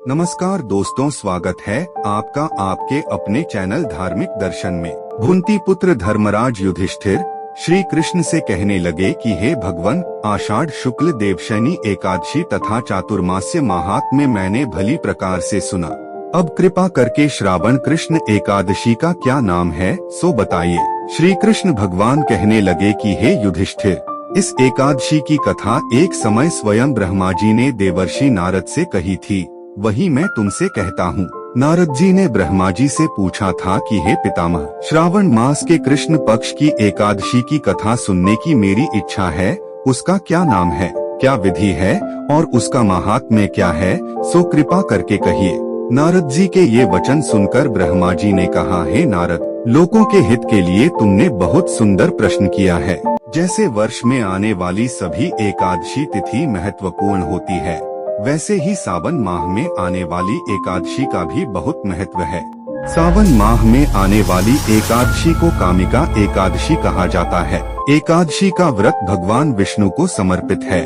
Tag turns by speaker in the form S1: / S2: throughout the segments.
S1: नमस्कार दोस्तों, स्वागत है आपका आपके अपने चैनल धार्मिक दर्शन में। कुंती पुत्र धर्मराज युधिष्ठिर श्री कृष्ण से कहने लगे कि हे भगवान, आषाढ़ शुक्ल देवशयनी एकादशी तथा चातुर्मास्य माहात्म्य मैंने भली प्रकार से सुना। अब कृपा करके श्रावण कृष्ण एकादशी का क्या नाम है सो बताइए। श्री कृष्ण भगवान कहने लगे कि हे युधिष्ठिर, इस एकादशी की कथा एक समय स्वयं ब्रह्मा जी ने देवर्षि नारद से कही थी, वही मैं तुमसे कहता हूँ। नारद जी ने ब्रह्मा जी से पूछा था कि हे पितामह, श्रावण मास के कृष्ण पक्ष की एकादशी की कथा सुनने की मेरी इच्छा है, उसका क्या नाम है, क्या विधि है और उसका महात्म्य क्या है, सो कृपा करके कहिए। नारद जी के ये वचन सुनकर ब्रह्मा जी ने कहा, हे नारद, लोगों के हित के लिए तुमने बहुत सुंदर प्रश्न किया है। जैसे वर्ष में आने वाली सभी एकादशी तिथि महत्वपूर्ण होती है, वैसे ही सावन माह में आने वाली एकादशी का भी बहुत महत्व है। सावन माह में आने वाली एकादशी को कामिका एकादशी कहा जाता है। एकादशी का व्रत भगवान विष्णु को समर्पित है।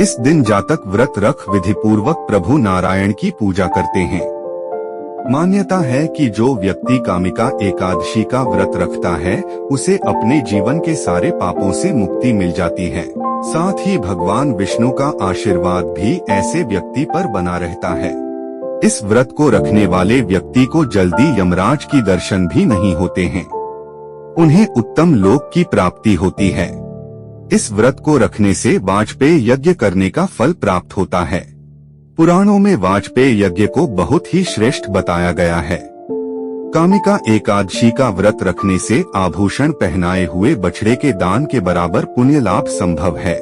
S1: इस दिन जातक व्रत रख विधि पूर्वक प्रभु नारायण की पूजा करते हैं। मान्यता है कि जो व्यक्ति कामिका एकादशी का व्रत रखता है, उसे अपने जीवन के सारे पापों से मुक्ति मिल जाती है। साथ ही भगवान विष्णु का आशीर्वाद भी ऐसे व्यक्ति पर बना रहता है। इस व्रत को रखने वाले व्यक्ति को जल्दी यमराज की दर्शन भी नहीं होते हैं। उन्हें उत्तम लोक की प्राप्ति होती है। इस व्रत को रखने से वाजपेय यज्ञ करने का फल प्राप्त होता है। पुराणों में वाजपेय यज्ञ को बहुत ही श्रेष्ठ बताया गया है। कामिका एकादशी का व्रत रखने से आभूषण पहनाए हुए बछड़े के दान के बराबर पुण्य लाभ संभव है।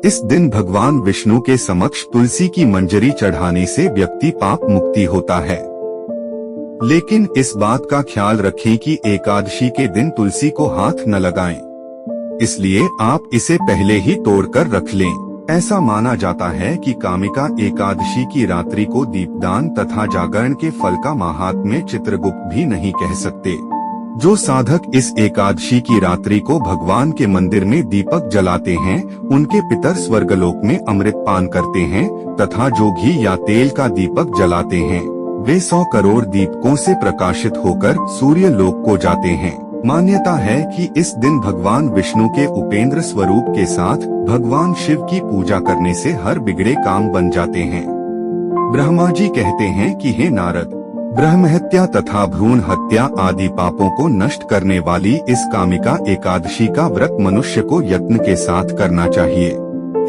S1: इस दिन भगवान विष्णु के समक्ष तुलसी की मंजरी चढ़ाने से व्यक्ति पाप मुक्ति होता है। लेकिन इस बात का ख्याल रखें कि एकादशी के दिन तुलसी को हाथ न लगाएं। इसलिए आप इसे पहले ही तोड़कर रख लें। ऐसा माना जाता है कि कामिका एकादशी की रात्रि को दीपदान तथा जागरण के फल का महात्म्य चित्रगुप्त भी नहीं कह सकते। जो साधक इस एकादशी की रात्रि को भगवान के मंदिर में दीपक जलाते हैं, उनके पितर स्वर्गलोक में अमृत पान करते हैं तथा जो घी या तेल का दीपक जलाते हैं, वे 100 करोड़ दीपकों से प्रकाशित होकर सूर्य लोक को जाते हैं। मान्यता है कि इस दिन भगवान विष्णु के उपेंद्र स्वरूप के साथ भगवान शिव की पूजा करने से हर बिगड़े काम बन जाते हैं। ब्रह्मा जी कहते हैं कि हे नारद, ब्रह्म हत्या तथा भ्रूण हत्या आदि पापों को नष्ट करने वाली इस कामिका एकादशी का व्रत मनुष्य को यत्न के साथ करना चाहिए।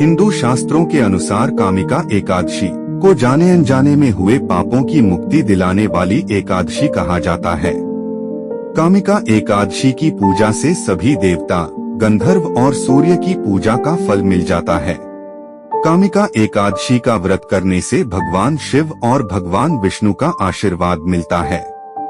S1: हिंदू शास्त्रों के अनुसार कामिका एकादशी को जाने अनजाने में हुए पापों की मुक्ति दिलाने वाली एकादशी कहा जाता है। कामिका एकादशी की पूजा से सभी देवता, गंधर्व और सूर्य की पूजा का फल मिल जाता है। कामिका एकादशी का व्रत करने से भगवान शिव और भगवान विष्णु का आशीर्वाद मिलता है।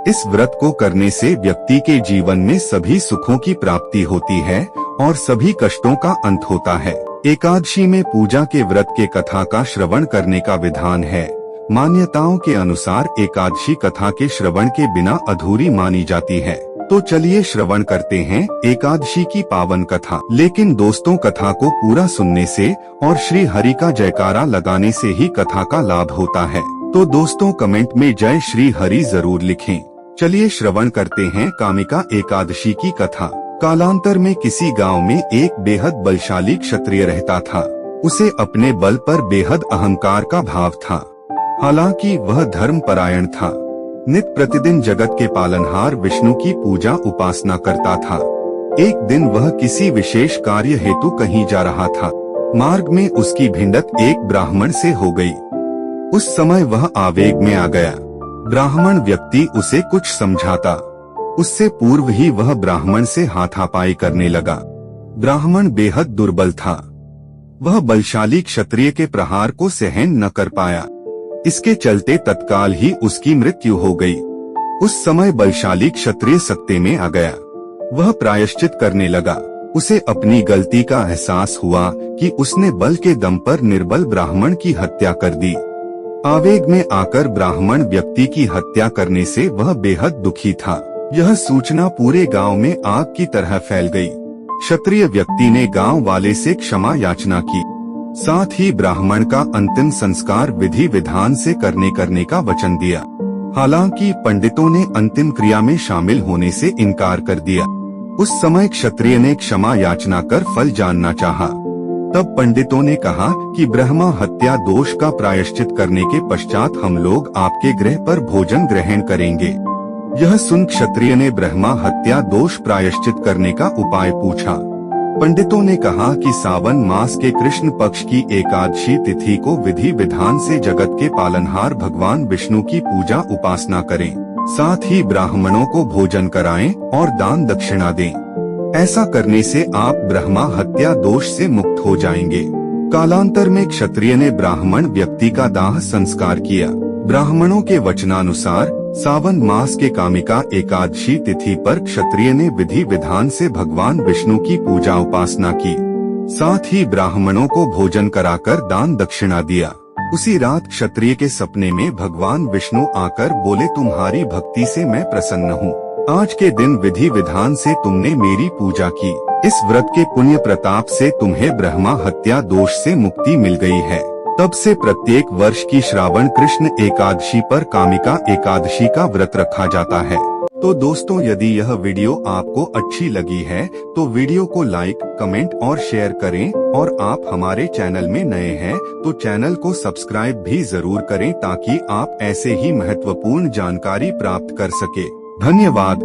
S1: इस व्रत को करने से व्यक्ति के जीवन में सभी सुखों की प्राप्ति होती है और सभी कष्टों का अंत होता है। एकादशी में पूजा के व्रत के कथा का श्रवण करने का विधान है। मान्यताओं के अनुसार एकादशी कथा के श्रवण के बिना अधूरी मानी जाती है। तो चलिए श्रवण करते हैं एकादशी की पावन कथा। लेकिन दोस्तों, कथा को पूरा सुनने से और श्री हरि का जयकारा लगाने से ही कथा का लाभ होता है। तो दोस्तों, कमेंट में जय श्री हरि जरूर लिखें। चलिए श्रवण करते हैं कामिका एकादशी की कथा। कालांतर में किसी गांव में एक बेहद बलशाली क्षत्रिय रहता था। उसे अपने बल पर बेहद अहंकार का भाव था। हालांकि वह धर्म परायण था। नित प्रतिदिन जगत के पालनहार विष्णु की पूजा उपासना करता था। एक दिन वह किसी विशेष कार्य हेतु कहीं जा रहा था। मार्ग में उसकी भिड़ंत एक ब्राह्मण से हो गई। उस समय वह आवेग में आ गया। ब्राह्मण व्यक्ति उसे कुछ समझाता, उससे पूर्व ही वह ब्राह्मण से हाथापाई करने लगा। ब्राह्मण बेहद दुर्बल था। वह बलशाली क्षत्रिय के प्रहार को सहन न कर पाया। इसके चलते तत्काल ही उसकी मृत्यु हो गई। उस समय बलशाली क्षत्रिय सत्ते में आ गया। वह प्रायश्चित करने लगा। उसे अपनी गलती का एहसास हुआ कि उसने बल के दम पर निर्बल ब्राह्मण की हत्या कर दी। आवेग में आकर ब्राह्मण व्यक्ति की हत्या करने से वह बेहद दुखी था। यह सूचना पूरे गांव में आग की तरह फैल गई। क्षत्रिय व्यक्ति ने गांव वाले से क्षमा याचना की। साथ ही ब्राह्मण का अंतिम संस्कार विधि विधान से करने का वचन दिया। हालांकि पंडितों ने अंतिम क्रिया में शामिल होने से इनकार कर दिया। उस समय क्षत्रिय ने क्षमा याचना कर फल जानना चाहा। तब पंडितों ने कहा कि ब्रह्मा हत्या दोष का प्रायश्चित करने के पश्चात हम लोग आपके गृह पर भोजन ग्रहण करेंगे। यह सुन क्षत्रिय ने ब्रह्मा हत्या दोष प्रायश्चित करने का उपाय पूछा। पंडितों ने कहा कि सावन मास के कृष्ण पक्ष की एकादशी तिथि को विधि विधान से जगत के पालनहार भगवान विष्णु की पूजा उपासना करें, साथ ही ब्राह्मणों को भोजन कराएं और दान दक्षिणा दें। ऐसा करने से आप ब्रह्मा हत्या दोष से मुक्त हो जाएंगे। कालांतर में क्षत्रिय ने ब्राह्मण व्यक्ति का दाह संस्कार किया। ब्राह्मणों के वचनानुसार सावन मास के कामिका एकादशी तिथि पर क्षत्रिय ने विधि विधान से भगवान विष्णु की पूजा उपासना की, साथ ही ब्राह्मणों को भोजन कराकर दान दक्षिणा दिया। उसी रात क्षत्रिय के सपने में भगवान विष्णु आकर बोले, तुम्हारी भक्ति से मैं प्रसन्न हूँ। आज के दिन विधि विधान से तुमने मेरी पूजा की। इस व्रत के पुण्य प्रताप से तुम्हें ब्रह्मा हत्या दोष से मुक्ति मिल गई है। तब से प्रत्येक वर्ष की श्रावण कृष्ण एकादशी पर कामिका एकादशी का व्रत रखा जाता है। तो दोस्तों, यदि यह वीडियो आपको अच्छी लगी है तो वीडियो को लाइक, कमेंट और शेयर करें, और आप हमारे चैनल में नए हैं तो चैनल को सब्सक्राइब भी जरूर करें ताकि आप ऐसे ही महत्वपूर्ण जानकारी प्राप्त कर सके। धन्यवाद।